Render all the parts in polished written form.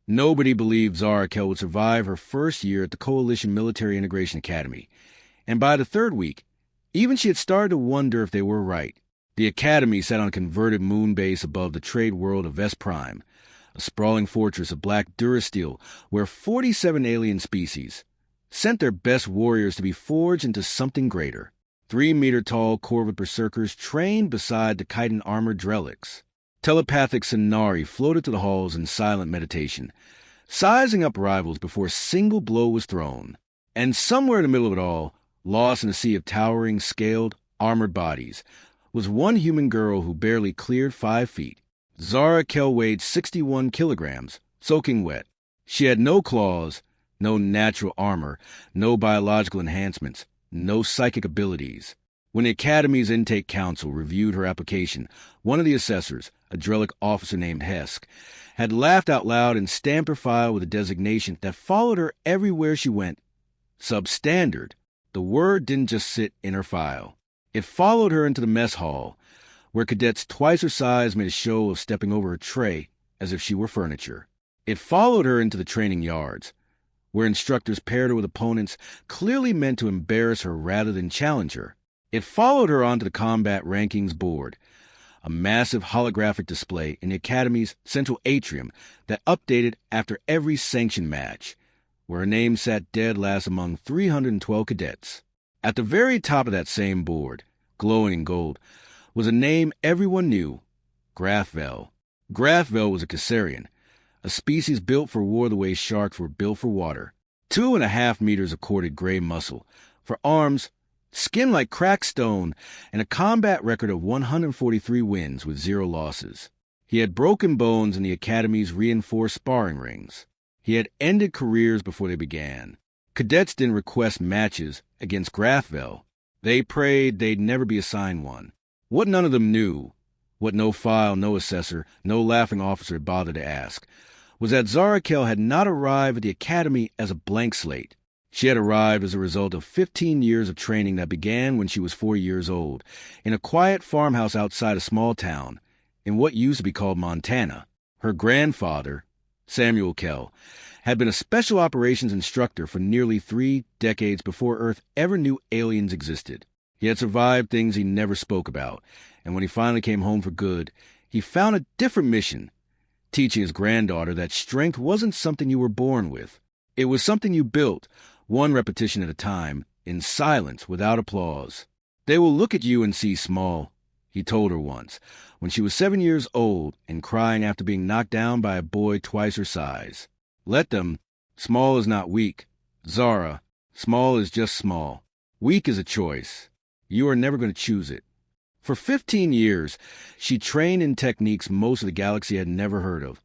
Nobody believed Zara Kell would survive her first year at the Coalition Military Integration Academy, and by the third week, even she had started to wonder if they were right. The academy sat on a converted moon base above the trade world of S Prime, a sprawling fortress of black durasteel where 47 alien species sent their best warriors to be forged into something greater. 3-meter-tall Corvid berserkers trained beside the chitin armored Drellics. Telepathic Sonari floated to the halls in silent meditation, sizing up rivals before a single blow was thrown. And somewhere in the middle of it all, lost in a sea of towering, scaled, armored bodies, was one human girl who barely cleared 5 feet. Zara Kell weighed 61 kilograms, soaking wet. She had no claws, no natural armor, no biological enhancements, no psychic abilities. When the Academy's Intake Council reviewed her application, one of the assessors, a Drellic officer named Hesk, had laughed out loud and stamped her file with a designation that followed her everywhere she went. Substandard. The word didn't just sit in her file. It followed her into the mess hall, where cadets twice her size made a show of stepping over her tray as if she were furniture. It followed her into the training yards, where instructors paired her with opponents clearly meant to embarrass her rather than challenge her. It followed her onto the combat rankings board, a massive holographic display in the Academy's central atrium that updated after every sanctioned match, where her name sat dead last among 312 cadets. At the very top of that same board, glowing in gold, was a name everyone knew, Grathvel. Grathvel was a Caesarian, a species built for war the way sharks were built for water. 2.5 meters of corded gray muscle, for arms, skin like cracked stone, and a combat record of 143 wins with 0 losses. He had broken bones in the Academy's reinforced sparring rings. He had ended careers before they began. Cadets didn't request matches against Grathvel. They prayed they'd never be assigned one. What none of them knew, what no file, no assessor, no laughing officer had bothered to ask, was that Zara Kell had not arrived at the Academy as a blank slate. She had arrived as a result of 15 years of training that began when she was 4 years old, in a quiet farmhouse outside a small town, in what used to be called Montana. Her grandfather, Samuel Kell, had been a special operations instructor for nearly 3 decades before Earth ever knew aliens existed. He had survived things he never spoke about, and when he finally came home for good, he found a different mission, teaching his granddaughter that strength wasn't something you were born with. It was something you built, one repetition at a time, in silence, without applause. They will look at you and see small, he told her once, when she was 7 years old and crying after being knocked down by a boy twice her size. Let them. Small is not weak. Zara, small is just small. Weak is a choice. You are never going to choose it. For 15 years, she trained in techniques most of the galaxy had never heard of.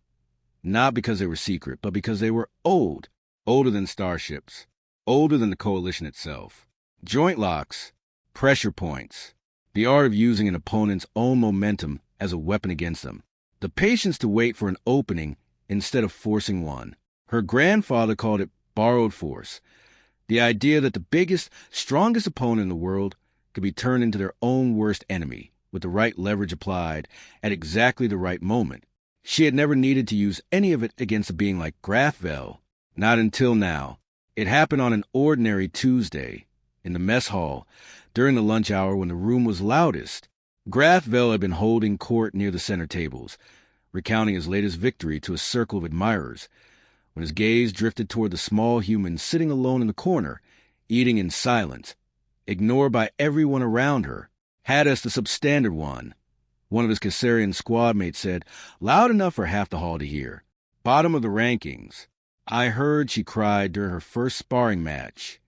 Not because they were secret, but because they were old. Older than starships. Older than the Coalition itself. Joint locks. Pressure points. The art of using an opponent's own momentum as a weapon against them. The patience to wait for an opening instead of forcing one. Her grandfather called it borrowed force. The idea that the biggest, strongest opponent in the world could be turned into their own worst enemy with the right leverage applied at exactly the right moment. She had never needed to use any of it against a being like Grathvel. Not until now. It happened on an ordinary Tuesday, in the mess hall, during the lunch hour when the room was loudest. Grathvel had been holding court near the center tables, recounting his latest victory to a circle of admirers, when his gaze drifted toward the small human sitting alone in the corner, eating in silence, ignored by everyone around her. Haddas the substandard one of his Caesarian squad mates said, loud enough for half the hall to hear. Bottom of the rankings. I heard, she cried during her first sparring match.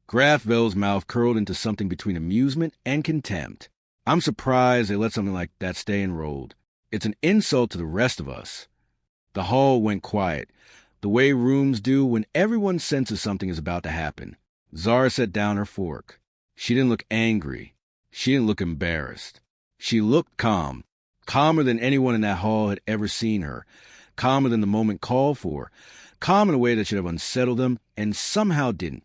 Grathvel's mouth curled into something between amusement and contempt. I'm surprised they let something like that stay enrolled. It's an insult to the rest of us. The hall went quiet, the way rooms do when everyone senses something is about to happen. Zara set down her fork. She didn't look angry. She didn't look embarrassed. She looked calm, calmer than anyone in that hall had ever seen her, calmer than the moment called for, calm in a way that should have unsettled them and somehow didn't,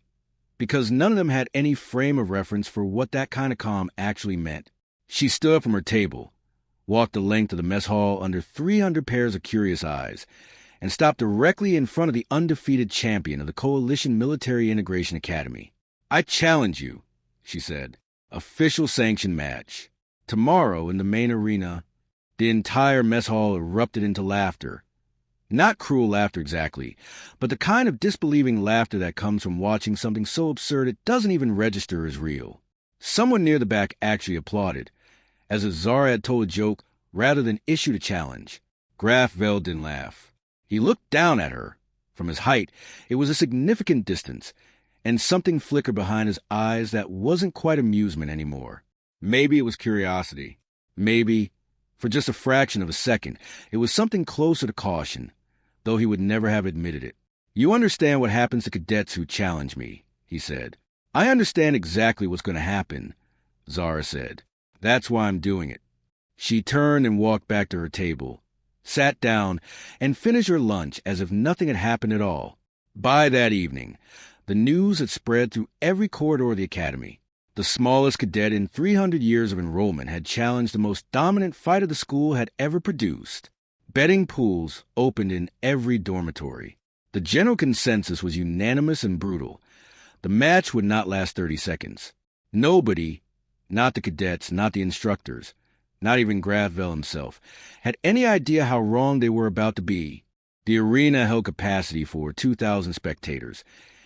because none of them had any frame of reference for what that kind of calm actually meant. She stood up from her table, walked the length of the mess hall under 300 pairs of curious eyes, and stopped directly in front of the undefeated champion of the Coalition Military Integration Academy. "I challenge you," she said. "Official sanctioned match. Tomorrow in the main arena." The entire mess hall erupted into laughter. Not cruel laughter exactly, but the kind of disbelieving laughter that comes from watching something so absurd it doesn't even register as real. Someone near the back actually applauded, as if Zara had told a joke rather than issued a challenge. Graf Vel didn't laugh. He looked down at her. From his height, it was a significant distance, and something flickered behind his eyes that wasn't quite amusement anymore. Maybe it was curiosity. Maybe, for just a fraction of a second, it was something closer to caution, though he would never have admitted it. "You understand what happens to cadets who challenge me," he said. "I understand exactly what's going to happen," Zara said. "That's why I'm doing it." She turned and walked back to her table, sat down, and finished her lunch as if nothing had happened at all. By that evening, the news had spread through every corridor of the academy. The smallest cadet in 300 years of enrollment had challenged the most dominant fighter the school had ever produced. Betting pools opened in every dormitory. The general consensus was unanimous and brutal. The match would not last 30 seconds. Nobody, not the cadets, not the instructors, not even Graf Vel himself, had any idea how wrong they were about to be. The arena held capacity for 2,000 spectators,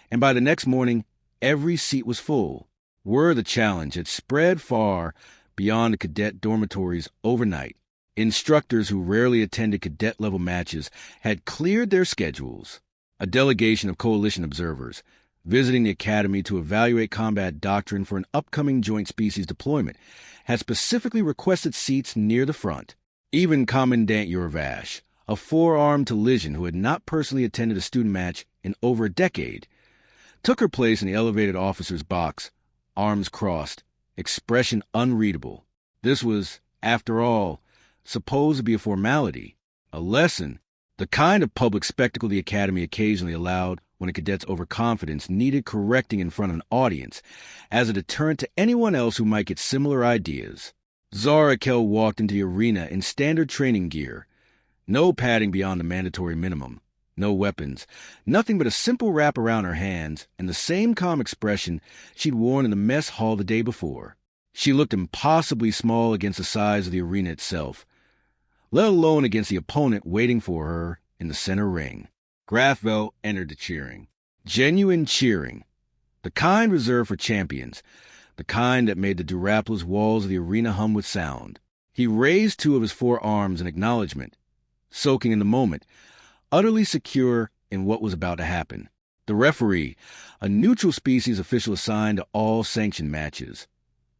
and by the next morning, every seat was full. Word of the challenge had spread far beyond the cadet dormitories overnight. Instructors who rarely attended cadet-level matches had cleared their schedules. A delegation of coalition observers, visiting the academy to evaluate combat doctrine for an upcoming joint species deployment, had specifically requested seats near the front. Even Commandant Yorvash, a four-armed Talisian who had not personally attended a student match in over a decade, took her place in the elevated officer's box, arms crossed, expression unreadable. This was, after all, supposed to be a formality, a lesson, the kind of public spectacle the academy occasionally allowed when a cadet's overconfidence needed correcting in front of an audience, as a deterrent to anyone else who might get similar ideas. Zara Kell walked into the arena in standard training gear, no padding beyond the mandatory minimum, no weapons, nothing but a simple wrap around her hands and the same calm expression she'd worn in the mess hall the day before. She looked impossibly small against the size of the arena itself, let alone against the opponent waiting for her in the center ring. Graf Vel entered the cheering. Genuine cheering. The kind reserved for champions. The kind that made the Durapolis walls of the arena hum with sound. He raised two of his forearms in acknowledgement, soaking in the moment, utterly secure in what was about to happen. The referee, a neutral species official assigned to all sanctioned matches,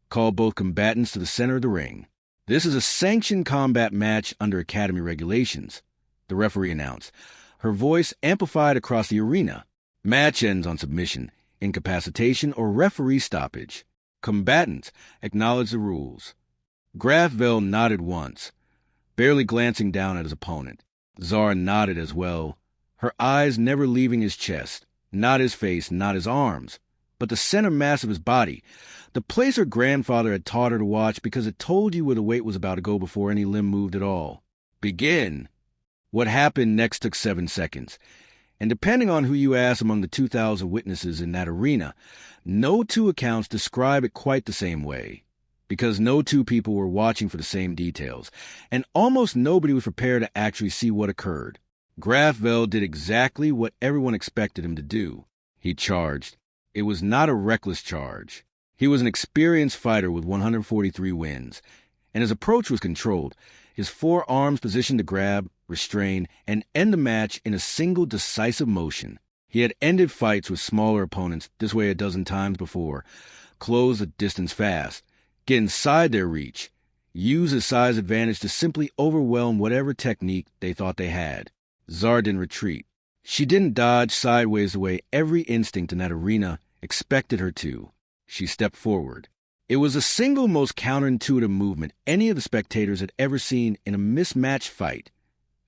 called both combatants to the center of the ring. "This is a sanctioned combat match under Academy regulations," the referee announced, her voice amplified across the arena. "Match ends on submission, incapacitation, or referee stoppage. Combatants acknowledge the rules." Graf Vel nodded once, barely glancing down at his opponent. Zara nodded as well, her eyes never leaving his chest, not his face, not his arms, but the center mass of his body, the place her grandfather had taught her to watch because it told you where the weight was about to go before any limb moved at all. Begin. What happened next took 7 seconds, and depending on who you ask among the 2,000 witnesses in that arena, no two accounts describe it quite the same way, because no two people were watching for the same details, and almost nobody was prepared to actually see what occurred. Graf Vel did exactly what everyone expected him to do. He charged. It was not a reckless charge. He was an experienced fighter with 143 wins, and his approach was controlled, his forearms positioned to grab, restrain, and end the match in a single decisive motion. He had ended fights with smaller opponents this way a dozen times before, closed the distance fast, get inside their reach, use his size advantage to simply overwhelm whatever technique they thought they had. Zara didn't retreat. She didn't dodge sideways the way every instinct in that arena expected her to. She stepped forward. It was the single most counterintuitive movement any of the spectators had ever seen in a mismatched fight,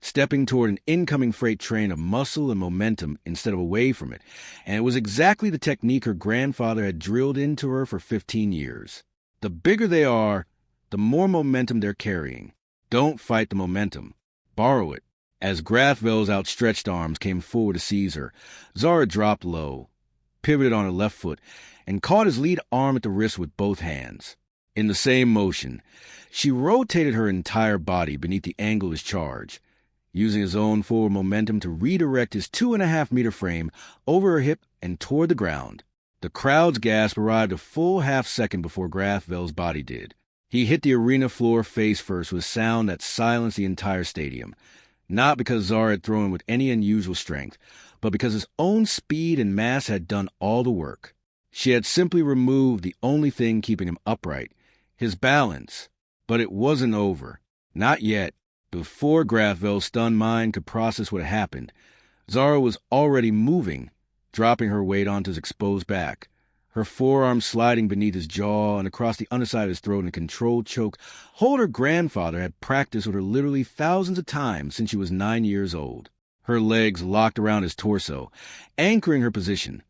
stepping toward an incoming freight train of muscle and momentum instead of away from it, and it was exactly the technique her grandfather had drilled into her for 15 years. The bigger they are, the more momentum they're carrying. Don't fight the momentum. Borrow it. As Grathvel's outstretched arms came forward to seize her, Zara dropped low, pivoted on her left foot, and caught his lead arm at the wrist with both hands. In the same motion, she rotated her entire body beneath the angle of his charge, using his own forward momentum to redirect his 2.5-meter frame over her hip and toward the ground. The crowd's gasp arrived a full half-second before Grathvel's body did. He hit the arena floor face first with a sound that silenced the entire stadium, not because Zara had thrown with any unusual strength, but because his own speed and mass had done all the work. She had simply removed the only thing keeping him upright, his balance. But it wasn't over. Not yet. Before Grathvel's stunned mind could process what had happened, Zara was already moving, dropping her weight onto his exposed back, her forearm sliding beneath his jaw and across the underside of his throat in a controlled choke, hold her grandfather had practiced with her literally thousands of times since she was 9 years old. Her legs locked around his torso, anchoring her position,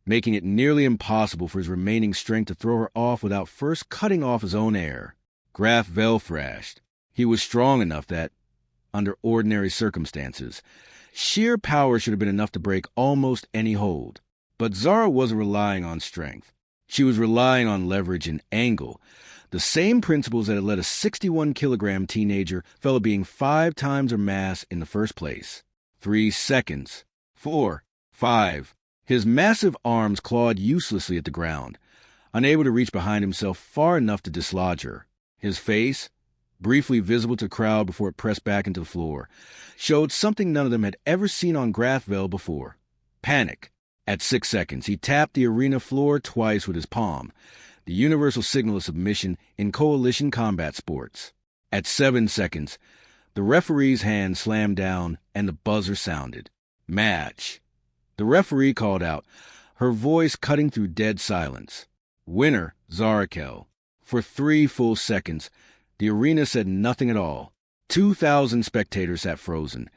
making it nearly impossible for his remaining strength to throw her off without first cutting off his own air. Grathvel thrashed. He was strong enough that, under ordinary circumstances, sheer power should have been enough to break almost any hold. But Zara wasn't relying on strength. She was relying on leverage and angle, the same principles that had led a 61-kilogram teenager fell to being 5 times her mass in the first place. 3 seconds. 4. 5. His massive arms clawed uselessly at the ground, unable to reach behind himself far enough to dislodge her. His face, briefly visible to the crowd before it pressed back into the floor, showed something none of them had ever seen on Grathvel before. Panic. At 6 seconds, he tapped the arena floor twice with his palm, the universal signal of submission in coalition combat sports. At 7 seconds, the referee's hand slammed down and the buzzer sounded. Match. The referee called out, her voice cutting through dead silence. Winner, Zarakel. For 3 full seconds, the arena said nothing at all. 2,000 spectators sat frozen,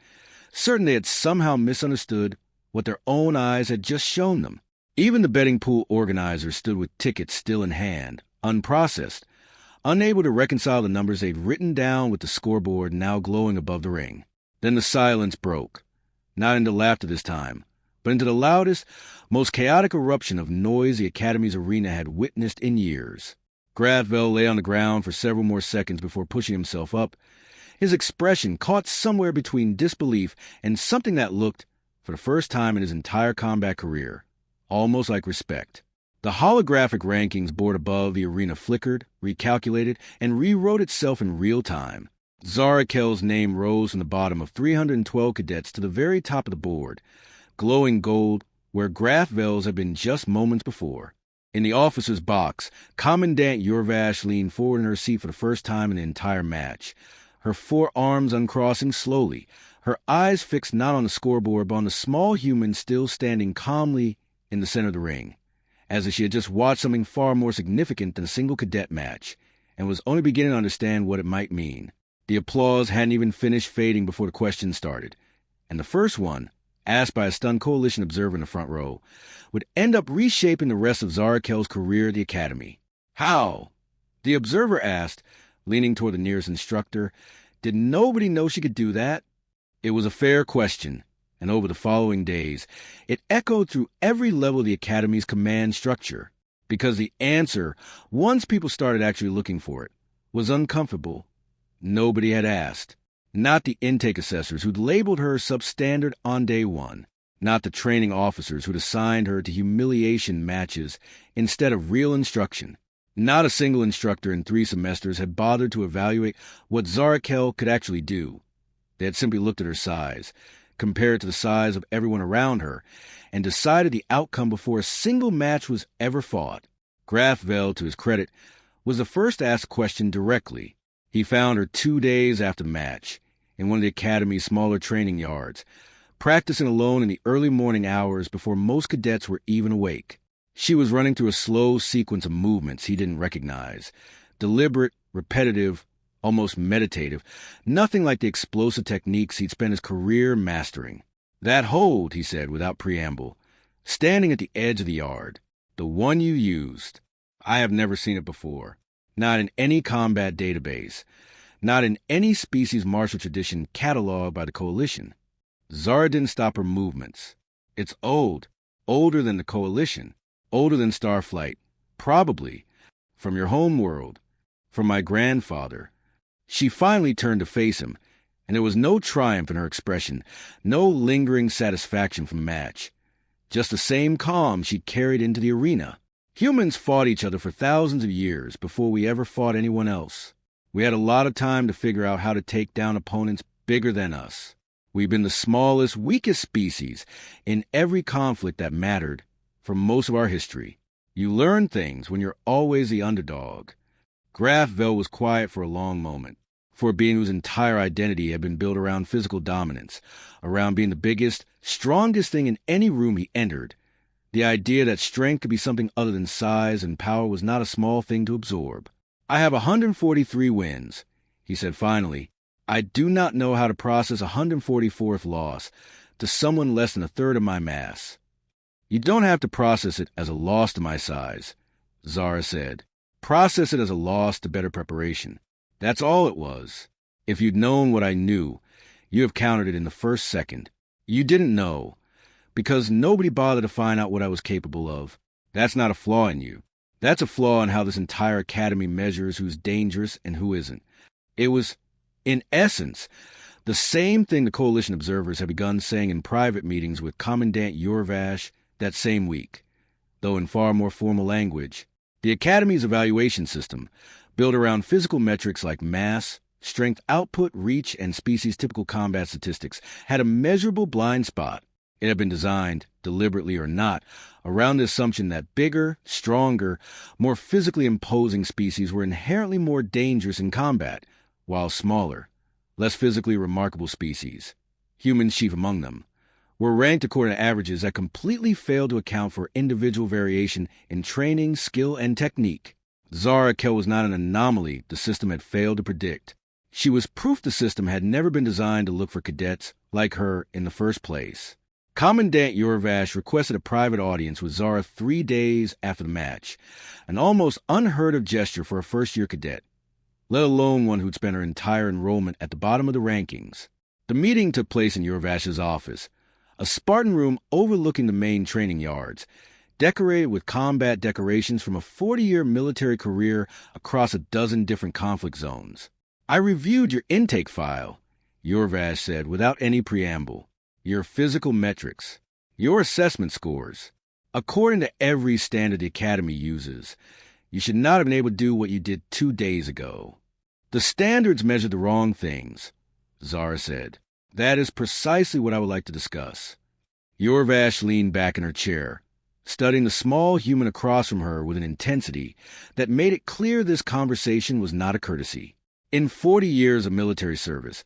certain they had somehow misunderstood what their own eyes had just shown them. Even the betting pool organizers stood with tickets still in hand, unprocessed, unable to reconcile the numbers they'd written down with the scoreboard now glowing above the ring. Then the silence broke, not into laughter this time, but into the loudest, most chaotic eruption of noise the Academy's arena had witnessed in years. Grathvel lay on the ground for several more seconds before pushing himself up, his expression caught somewhere between disbelief and something that looked, for the first time in his entire combat career, almost like respect. The holographic rankings board above the arena flickered, recalculated, and rewrote itself in real time. Zarakel's name rose from the bottom of 312 cadets to the very top of the board, glowing gold where Grathvel's had been just moments before. In the officer's box, Commandant Yorvash leaned forward in her seat for the first time in the entire match, her forearms uncrossing slowly, her eyes fixed not on the scoreboard but on the small human still standing calmly in the center of the ring, as if she had just watched something far more significant than a single cadet match, and was only beginning to understand what it might mean. The applause hadn't even finished fading before the questions started, and the first one, asked by a stunned coalition observer in the front row, would end up reshaping the rest of Zarakel's career at the Academy. How? The observer asked, leaning toward the nearest instructor. Did nobody know she could do that? It was a fair question, and over the following days, it echoed through every level of the Academy's command structure, because the answer, once people started actually looking for it, was uncomfortable. Nobody had asked. Not the intake assessors who'd labeled her substandard on day one. Not the training officers who'd assigned her to humiliation matches instead of real instruction. Not a single instructor in 3 semesters had bothered to evaluate what Zarakel could actually do. They had simply looked at her size, compared to the size of everyone around her, and decided the outcome before a single match was ever fought. Grathvel, to his credit, was the first to ask the question directly. He found her 2 days after the match, in one of the Academy's smaller training yards, practicing alone in the early morning hours before most cadets were even awake. She was running through a slow sequence of movements he didn't recognize, deliberate, repetitive, almost meditative, nothing like the explosive techniques he'd spent his career mastering. That hold, he said without preamble, standing at the edge of the yard, the one you used. I have never seen it before, not in any combat database. Not in any species martial tradition cataloged by the Coalition. Zara didn't stop her movements. It's old, older than the Coalition, older than Starflight, probably, from your home world, from my grandfather. She finally turned to face him, and there was no triumph in her expression, no lingering satisfaction from the match. Just the same calm she'd carried into the arena. Humans fought each other for thousands of years before we ever fought anyone else. We had a lot of time to figure out how to take down opponents bigger than us. We've been the smallest, weakest species in every conflict that mattered for most of our history. You learn things when you're always the underdog. Graf Vel was quiet for a long moment. For a being whose entire identity had been built around physical dominance, around being the biggest, strongest thing in any room he entered, the idea that strength could be something other than size and power was not a small thing to absorb. I have 143 wins, he said finally. I do not know how to process a 144th loss to someone less than a third of my mass. You don't have to process it as a loss to my size, Zara said. Process it as a loss to better preparation. That's all it was. If you'd known what I knew, you have countered it in the first second. You didn't know, because nobody bothered to find out what I was capable of. That's not a flaw in you. That's a flaw in how this entire academy measures who's dangerous and who isn't. It was, in essence, the same thing the Coalition observers had begun saying in private meetings with Commandant Yorvash that same week, though in far more formal language. The Academy's evaluation system, built around physical metrics like mass, strength output, reach, and species-typical combat statistics, had a measurable blind spot. It had been designed, deliberately or not, around the assumption that bigger, stronger, more physically imposing species were inherently more dangerous in combat, while smaller, less physically remarkable species, humans chief among them, were ranked according to averages that completely failed to account for individual variation in training, skill, and technique. Zara Kell was not an anomaly the system had failed to predict. She was proof the system had never been designed to look for cadets like her in the first place. Commandant Yorvash requested a private audience with Zara 3 days after the match, an almost unheard-of gesture for a first-year cadet, let alone one who'd spent her entire enrollment at the bottom of the rankings. The meeting took place in Yorvash's office, a Spartan room overlooking the main training yards, decorated with combat decorations from a 40-year military career across a dozen different conflict zones. I reviewed your intake file, Yorvash said without any preamble. Your physical metrics, your assessment scores. According to every standard the Academy uses, you should not have been able to do what you did 2 days ago. The standards measure the wrong things, Zara said. That is precisely what I would like to discuss. Yorvash leaned back in her chair, studying the small human across from her with an intensity that made it clear this conversation was not a courtesy. In 40 years of military service,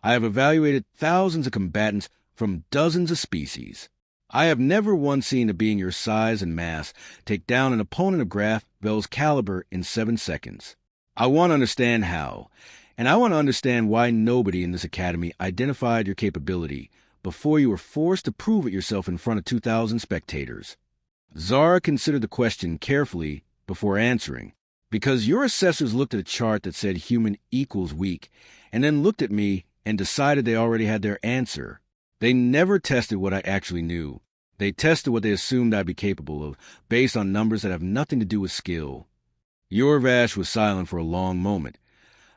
I have evaluated thousands of combatants from dozens of species. I have never once seen a being your size and mass take down an opponent of Graf Vel's caliber in 7 seconds. I want to understand how, and I want to understand why nobody in this academy identified your capability before you were forced to prove it yourself in front of 2,000 spectators. Zara considered the question carefully before answering, because your assessors looked at a chart that said human equals weak, and then looked at me and decided they already had their answer. They never tested what I actually knew. They tested what they assumed I'd be capable of, based on numbers that have nothing to do with skill. Yorvash was silent for a long moment,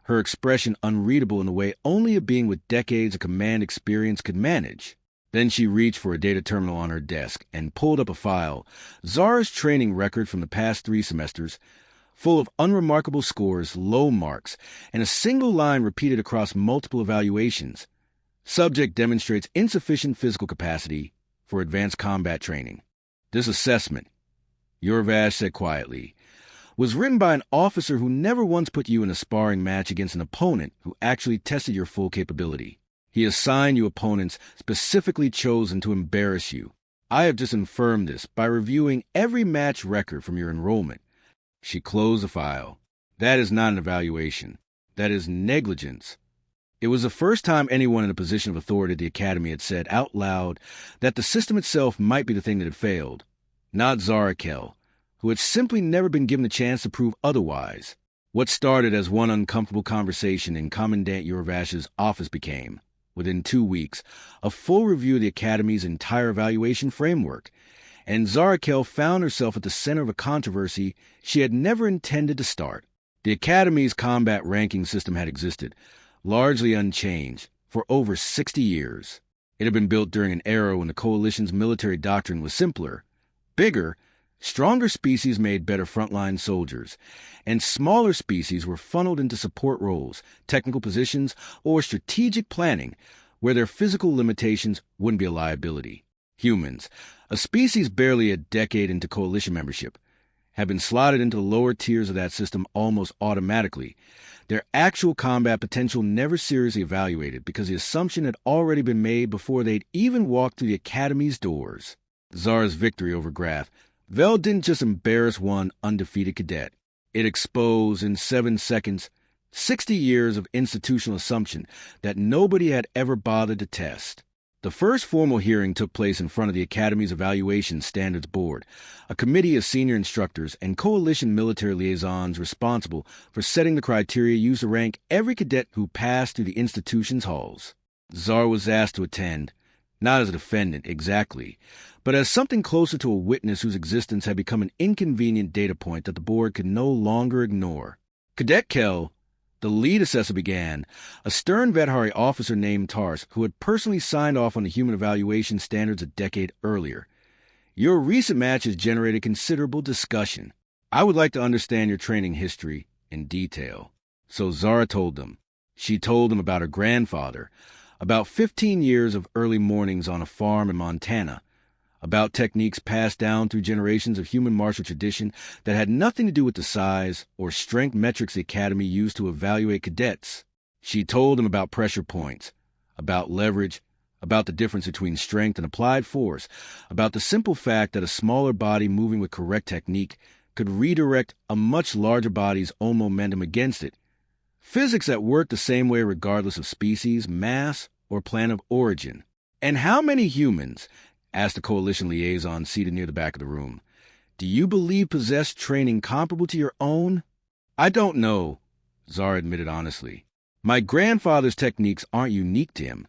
her expression unreadable in the way only a being with decades of command experience could manage. Then she reached for a data terminal on her desk and pulled up a file, Zara's training record from the past 3 semesters, full of unremarkable scores, low marks, and a single line repeated across multiple evaluations. Subject demonstrates insufficient physical capacity for advanced combat training. This assessment, Yorvash said quietly, was written by an officer who never once put you in a sparring match against an opponent who actually tested your full capability. He assigned you opponents specifically chosen to embarrass you. I have just confirmed this by reviewing every match record from your enrollment. She closed the file. That is not an evaluation. That is negligence. It was the first time anyone in a position of authority at the Academy had said out loud that the system itself might be the thing that had failed, not Zara Kell, who had simply never been given the chance to prove otherwise. What started as one uncomfortable conversation in Commandant Urvash's office became, within 2 weeks, a full review of the Academy's entire evaluation framework, and Zarakel found herself at the center of a controversy she had never intended to start. The Academy's combat ranking system had existed, largely unchanged, for over 60 years. It had been built during an era when the Coalition's military doctrine was simpler, bigger, stronger species made better frontline soldiers, and smaller species were funneled into support roles, technical positions, or strategic planning, where their physical limitations wouldn't be a liability. Humans, a species barely a decade into Coalition membership, had been slotted into the lower tiers of that system almost automatically, their actual combat potential never seriously evaluated because the assumption had already been made before they'd even walked through the Academy's doors. Zara's victory over Graf Vel didn't just embarrass one undefeated cadet. It exposed, in 7 seconds, 60 years of institutional assumption that nobody had ever bothered to test. The first formal hearing took place in front of the Academy's Evaluation Standards Board, a committee of senior instructors and Coalition military liaisons responsible for setting the criteria used to rank every cadet who passed through the institution's halls. Zara was asked to attend, not as a defendant exactly, but as something closer to a witness whose existence had become an inconvenient data point that the board could no longer ignore. Cadet Kell, the lead assessor, began, a stern Vedhari officer named Tars, who had personally signed off on the human evaluation standards a decade earlier. Your recent match has generated considerable discussion. I would like to understand your training history in detail. So Zara told them. She told them about her grandfather, about 15 years of early mornings on a farm in Montana, about techniques passed down through generations of human martial tradition that had nothing to do with the size or strength metrics the Academy used to evaluate cadets. She told them about pressure points, about leverage, about the difference between strength and applied force, about the simple fact that a smaller body moving with correct technique could redirect a much larger body's own momentum against it. Physics that worked the same way regardless of species, mass, or plan of origin. And how many humans, asked the Coalition liaison seated near the back of the room, do you believe possess training comparable to your own? I don't know, Zara admitted honestly. My grandfather's techniques aren't unique to him.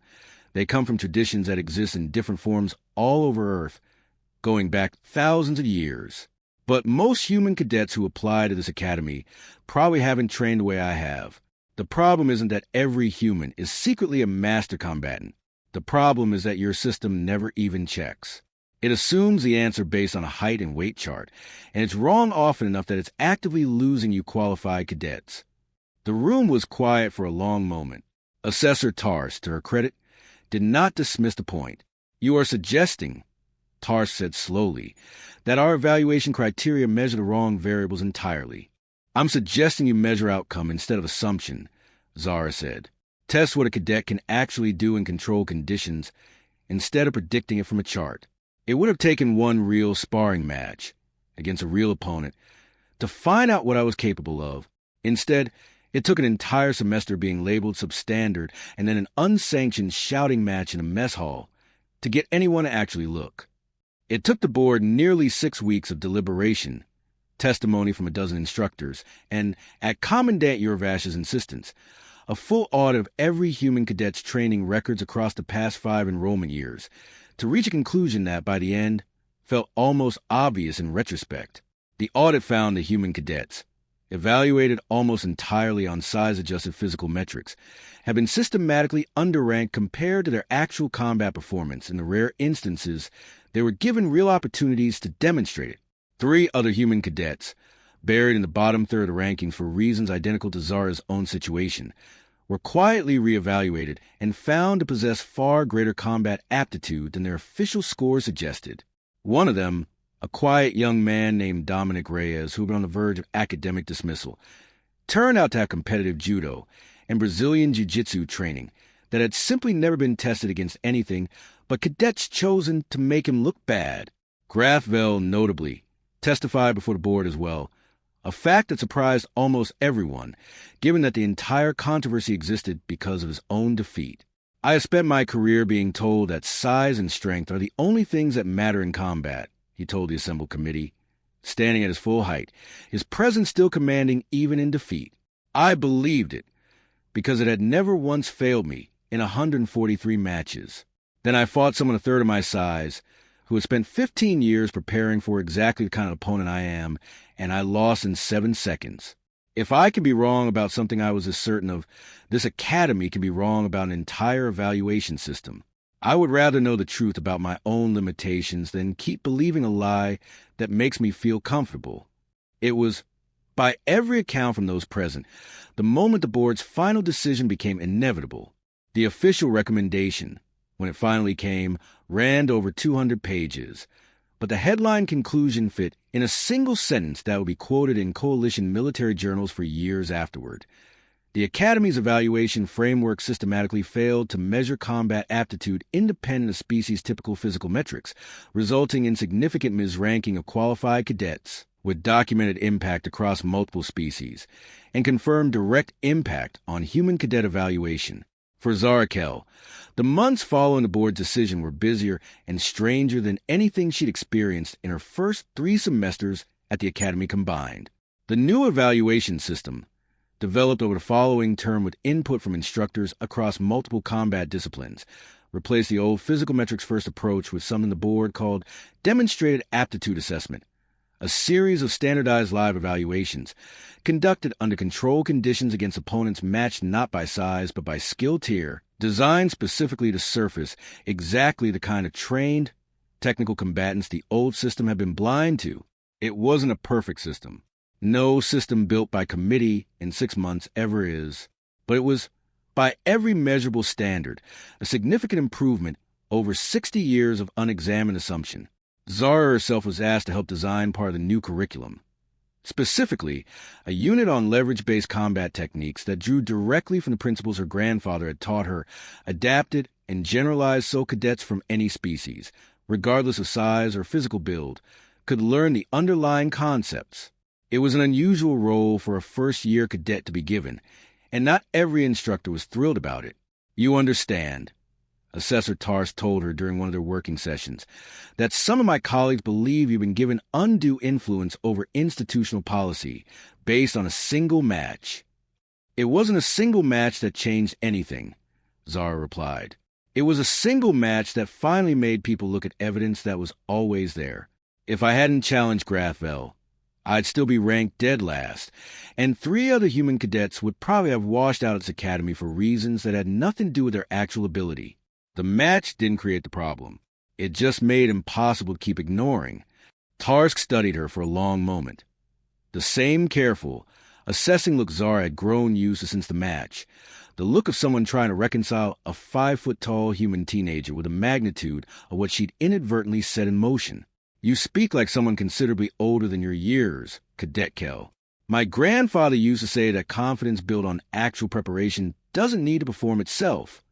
They come from traditions that exist in different forms all over Earth, going back thousands of years. But most human cadets who apply to this academy probably haven't trained the way I have. The problem isn't that every human is secretly a master combatant. The problem is that your system never even checks. It assumes the answer based on a height and weight chart, and it's wrong often enough that it's actively losing you qualified cadets. The room was quiet for a long moment. Assessor Tars, to her credit, did not dismiss the point. You are suggesting, Tars said slowly, that our evaluation criteria measure the wrong variables entirely. I'm suggesting you measure outcome instead of assumption, Zara said. Test what a cadet can actually do in controlled conditions instead of predicting it from a chart. It would have taken one real sparring match against a real opponent to find out what I was capable of. Instead, it took an entire semester being labeled substandard and then an unsanctioned shouting match in a mess hall to get anyone to actually look. It took the board nearly 6 weeks of deliberation, testimony from a dozen instructors, and, at Commandant Urvash's insistence, a full audit of every human cadet's training records across the past 5 enrollment years, to reach a conclusion that, by the end, felt almost obvious in retrospect. The audit found the human cadets, evaluated almost entirely on size-adjusted physical metrics, have been systematically underranked compared to their actual combat performance in the rare instances they were given real opportunities to demonstrate it. 3 other human cadets, buried in the bottom third of the rankings for reasons identical to Zara's own situation, were quietly reevaluated and found to possess far greater combat aptitude than their official scores suggested. One of them, a quiet young man named Dominic Reyes, who had been on the verge of academic dismissal, turned out to have competitive judo and Brazilian jiu-jitsu training that had simply never been tested against anything but cadets chosen to make him look bad. Graf Vel, notably, testified before the board as well, a fact that surprised almost everyone, given that the entire controversy existed because of his own defeat. I have spent my career being told that size and strength are the only things that matter in combat, he told the assembled committee. standing at his full height, his presence still commanding even in defeat. I believed it, because it had never once failed me in 143 matches. Then I fought someone a third of my size, who had spent 15 years preparing for exactly the kind of opponent I am, and I lost in 7 seconds. If I can be wrong about something I was as certain of, this academy can be wrong about an entire evaluation system. I would rather know the truth about my own limitations than keep believing a lie that makes me feel comfortable. It was, by every account from those present, the moment the board's final decision became inevitable. The official recommendation, when it finally came, ran over 200 pages, but the headline conclusion fit in a single sentence that would be quoted in coalition military journals for years afterward. The Academy's evaluation framework systematically failed to measure combat aptitude independent of species-typical physical metrics, resulting in significant misranking of qualified cadets with documented impact across multiple species, and confirmed direct impact on human cadet evaluation. For Zarakel, the months following the board's decision were busier and stranger than anything she'd experienced in her first 3 semesters at the Academy combined. The new evaluation system, developed over the following term with input from instructors across multiple combat disciplines, replaced the old physical metrics first approach with something the board called demonstrated aptitude assessment, a series of standardized live evaluations conducted under controlled conditions against opponents matched not by size but by skill tier, designed specifically to surface exactly the kind of trained, technical combatants the old system had been blind to. It wasn't a perfect system. No system built by committee in 6 months ever is, but it was, by every measurable standard, a significant improvement over 60 years of unexamined assumption. Zara herself was asked to help design part of the new curriculum, specifically a unit on leverage-based combat techniques that drew directly from the principles her grandfather had taught her, adapted and generalized so cadets from any species, regardless of size or physical build, could learn the underlying concepts. It was an unusual role for a first-year cadet to be given, and not every instructor was thrilled about it. You understand, Assessor Tars told her during one of their working sessions, that some of my colleagues believe you've been given undue influence over institutional policy based on a single match. It wasn't a single match that changed anything, Zara replied. It was a single match that finally made people look at evidence that was always there. If I hadn't challenged Grathvel, I'd still be ranked dead last, and 3 other human cadets would probably have washed out its academy for reasons that had nothing to do with their actual ability. The match didn't create the problem. It just made it impossible to keep ignoring. Tarsk studied her for a long moment. The same careful, assessing look Zara had grown used to since the match. The look of someone trying to reconcile a 5-foot-tall human teenager with the magnitude of what she'd inadvertently set in motion. You speak like someone considerably older than your years, Cadet Kell. My grandfather used to say that confidence built on actual preparation doesn't need to perform itself,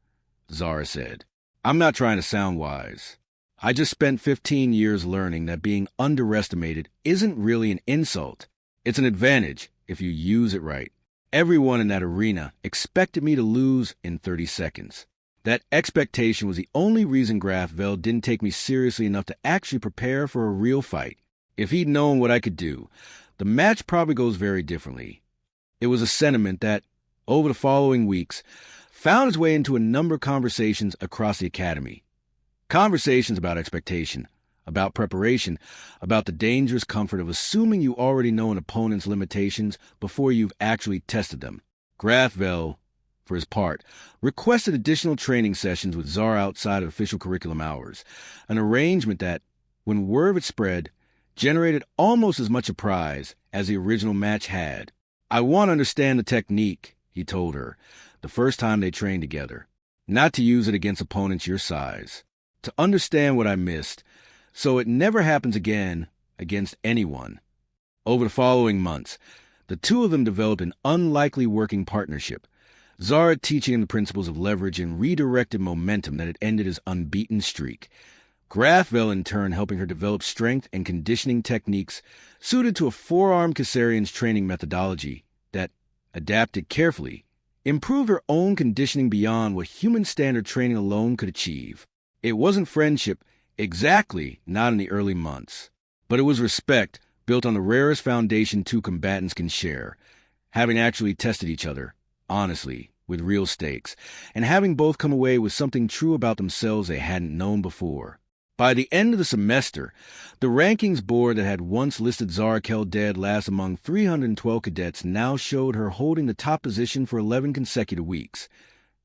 Zara said. I'm not trying to sound wise. I just spent 15 years learning that being underestimated isn't really an insult. It's an advantage if you use it right. Everyone in that arena expected me to lose in 30 seconds. That expectation was the only reason Grathvel didn't take me seriously enough to actually prepare for a real fight. If he'd known what I could do, the match probably goes very differently. It was a sentiment that, over the following weeks, found its way into a number of conversations across the academy. Conversations about expectation, about preparation, about the dangerous comfort of assuming you already know an opponent's limitations before you've actually tested them. Grathvel, for his part, requested additional training sessions with Zara outside of official curriculum hours, an arrangement that, when word of it spread, generated almost as much surprise as the original match had. I want to understand the technique, he told her, the first time they trained together. Not to use it against opponents your size. To understand what I missed, so it never happens again against anyone. Over the following months, the two of them developed an unlikely working partnership, Zara teaching him the principles of leverage and redirected momentum that had ended his unbeaten streak. Grathvel, in turn, helping her develop strength and conditioning techniques suited to a four-armed Caesarian's training methodology that, adapted carefully, improved her own conditioning beyond what human standard training alone could achieve. It wasn't friendship, exactly not in the early months, but it was respect built on the rarest foundation two combatants can share, having actually tested each other, honestly, with real stakes, and having both come away with something true about themselves they hadn't known before. By the end of the semester, the rankings board that had once listed Zara Kell dead last among 312 cadets now showed her holding the top position for 11 consecutive weeks.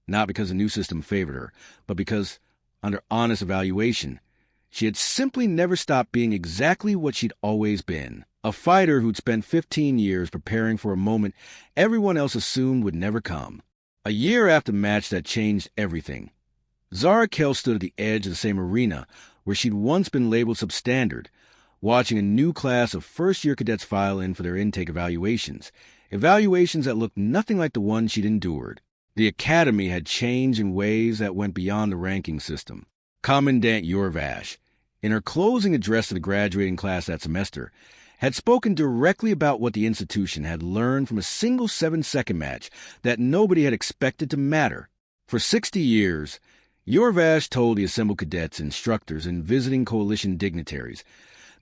Not because the new system favored her, but because, under honest evaluation, she had simply never stopped being exactly what she'd always been, a fighter who'd spent 15 years preparing for a moment everyone else assumed would never come. A year after the match that changed everything, Zara Kell stood at the edge of the same arena where she'd once been labeled substandard, watching a new class of first-year cadets file in for their intake evaluations that looked nothing like the ones she'd endured. The academy had changed in ways that went beyond the ranking system. Commandant Yorvash, in her closing address to the graduating class that semester, had spoken directly about what the institution had learned from a single 7-second match that nobody had expected to matter. For 60 years, Yorvash told the assembled cadets, instructors, and visiting coalition dignitaries,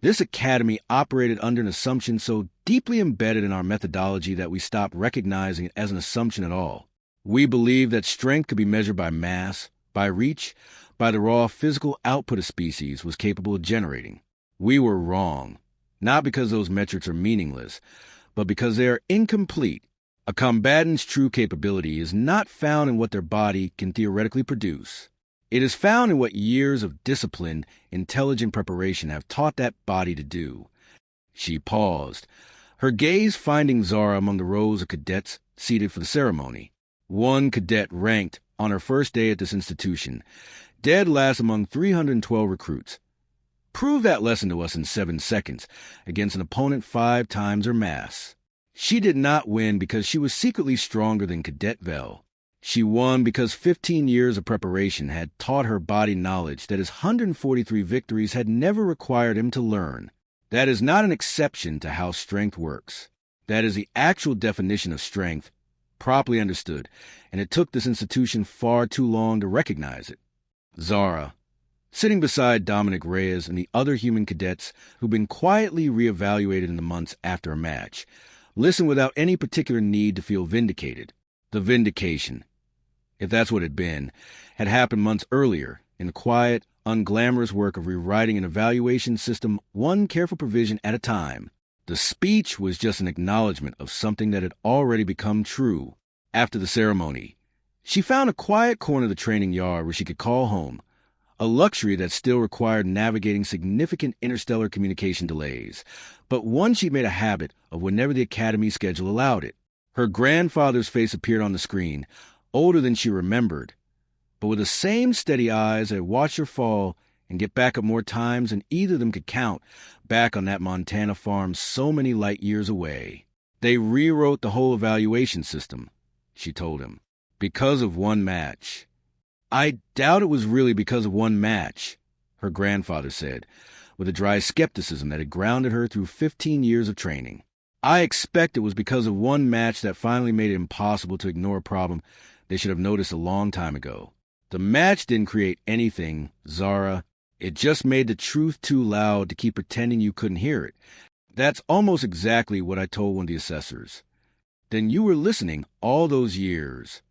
this academy operated under an assumption so deeply embedded in our methodology that we stopped recognizing it as an assumption at all. We believed that strength could be measured by mass, by reach, by the raw physical output a species was capable of generating. We were wrong, not because those metrics are meaningless, but because they are incomplete. A combatant's true capability is not found in what their body can theoretically produce. It is found in what years of disciplined, intelligent preparation have taught that body to do. She paused, her gaze finding Zara among the rows of cadets seated for the ceremony. One cadet ranked on her first day at this institution, dead last among 312 recruits. Prove that lesson to us in 7 seconds against an opponent 5 times her mass. She did not win because she was secretly stronger than Cadet Vel. She won because 15 years of preparation had taught her body knowledge that his 143 victories had never required him to learn. That is not an exception to how strength works. That is the actual definition of strength, properly understood, and it took this institution far too long to recognize it. Zara, sitting beside Dominic Reyes and the other human cadets who'd been quietly reevaluated in the months after a match, listened without any particular need to feel vindicated. The vindication, if that's what it had been, had happened months earlier in the quiet, unglamorous work of rewriting an evaluation system one careful provision at a time. The speech was just an acknowledgement of something that had already become true. After the ceremony, she found a quiet corner of the training yard where she could call home, a luxury that still required navigating significant interstellar communication delays, but one she made a habit of whenever the academy schedule allowed it. Her grandfather's face appeared on the screen, older than she remembered, but with the same steady eyes that had watched her fall and get back up more times than either of them could count, back on that Montana farm so many light years away. They rewrote the whole evaluation system, she told him, because of one match. I doubt it was really because of one match, her grandfather said, with a dry skepticism that had grounded her through 15 years of training. I expect it was because of one match that finally made it impossible to ignore a problem they should have noticed a long time ago. The match didn't create anything, Zara. It just made the truth too loud to keep pretending you couldn't hear it. That's almost exactly what I told one of the assessors. Then you were listening all those years.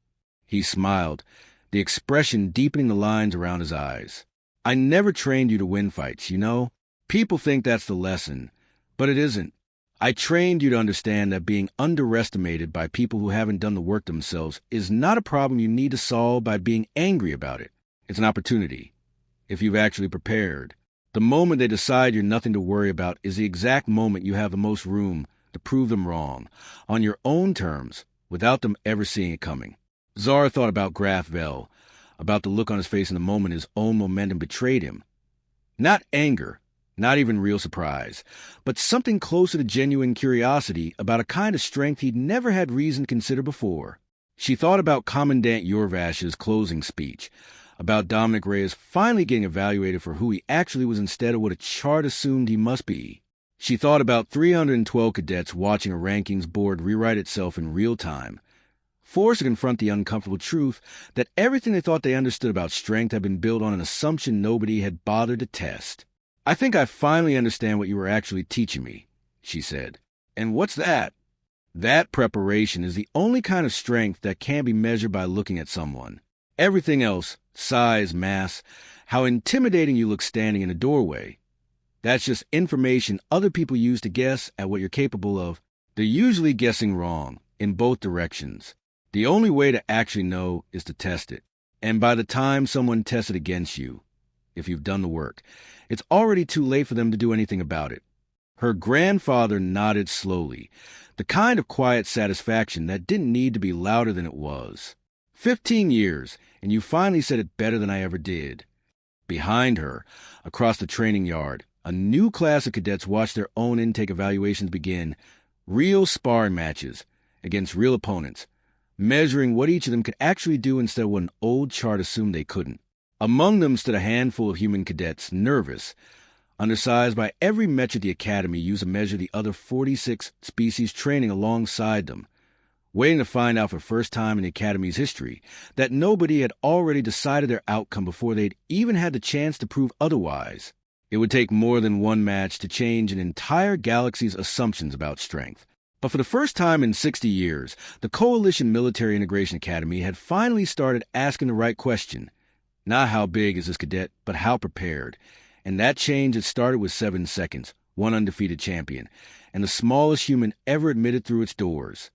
He smiled, the expression deepening the lines around his eyes. I never trained you to win fights, you know? People think that's the lesson, but it isn't. I trained you to understand that being underestimated by people who haven't done the work themselves is not a problem you need to solve by being angry about it. It's an opportunity. If you've actually prepared. The moment they decide you're nothing to worry about is the exact moment you have the most room to prove them wrong, on your own terms, without them ever seeing it coming. Zara thought about Graf Vel, about the look on his face in the moment his own momentum betrayed him. Not anger, not even real surprise, but something closer to genuine curiosity about a kind of strength he'd never had reason to consider before. She thought about Commandant Yorvash's closing speech, about Dominic Reyes finally getting evaluated for who he actually was instead of what a chart assumed he must be. She thought about 312 cadets watching a rankings board rewrite itself in real time, forced to confront the uncomfortable truth that everything they thought they understood about strength had been built on an assumption nobody had bothered to test. I think I finally understand what you were actually teaching me, she said. And what's that? That preparation is the only kind of strength that can be measured by looking at someone. Everything else, size, mass, how intimidating you look standing in a doorway, that's just information other people use to guess at what you're capable of. They're usually guessing wrong, in both directions. The only way to actually know is to test it. And by the time someone tests it against you, if you've done the work, it's already too late for them to do anything about it. Her grandfather nodded slowly, the kind of quiet satisfaction that didn't need to be louder than it was. 15 years, and you finally said it better than I ever did. Behind her, across the training yard, a new class of cadets watched their own intake evaluations begin. Real sparring matches against real opponents, measuring what each of them could actually do instead of what an old chart assumed they couldn't. Among them stood a handful of human cadets, nervous, undersized by every metric the Academy used to measure the other 46 species training alongside them, waiting to find out for the first time in the Academy's history that nobody had already decided their outcome before they'd even had the chance to prove otherwise. It would take more than one match to change an entire galaxy's assumptions about strength. But for the first time in 60 years, the Coalition Military Integration Academy had finally started asking the right question. Not how big is this cadet, but how prepared. And that change had started with 7 seconds, one undefeated champion, and the smallest human ever admitted through its doors.